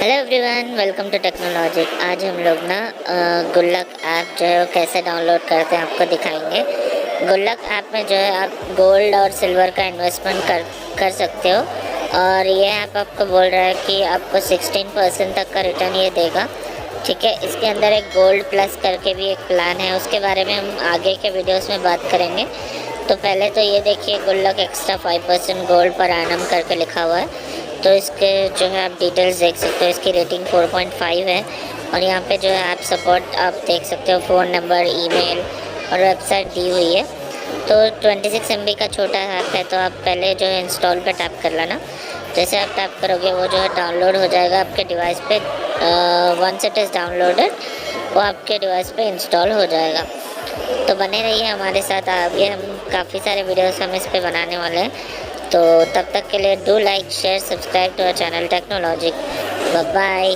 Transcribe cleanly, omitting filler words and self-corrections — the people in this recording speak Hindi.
Hello everyone, welcome to technology. आज हम लोग ना गुल्लक ऐप जो है वो कैसे डाउनलोड करते हैं आपको दिखाएंगे। गुल्लक ऐप में जो है आप गोल्ड और सिल्वर का इन्वेस्टमेंट कर सकते हो और ये ऐप आपको बोल रहा है कि आपको 16% तक का रिटर्न ये देगा। ठीक है, इसके अंदर एक गोल्ड प्लस करके भी एक प्लान है, उसके बारे में हम आगे के वीडियोस में बात करेंगे। तो पहले तो ये देखिए, गुल्लक एक्स्ट्रा 5% गोल्ड पर एनम करके लिखा हुआ है। तो इसके जो है आप डिटेल्स देख सकते हो। इसकी रेटिंग 4.5 है और यहाँ पे जो है ऐप सपोर्ट आप देख सकते हो, फ़ोन नंबर, ईमेल और वेबसाइट दी हुई है। तो 26 MB का छोटा ऐप है, तो आप पहले जो है इंस्टॉल पे टैप कर लेना। जैसे आप टैप करोगे वो जो है डाउनलोड हो जाएगा आपके डिवाइस पे। वंस इट इज़ डाउनलोडेड वो आपके डिवाइस पे इंस्टॉल हो जाएगा। तो बने रहिए हमारे साथ, आगे हम काफ़ी सारे वीडियोस हम इस पे बनाने वाले हैं। तो तब तक के लिए do like, share, subscribe to our channel technology. Bye bye.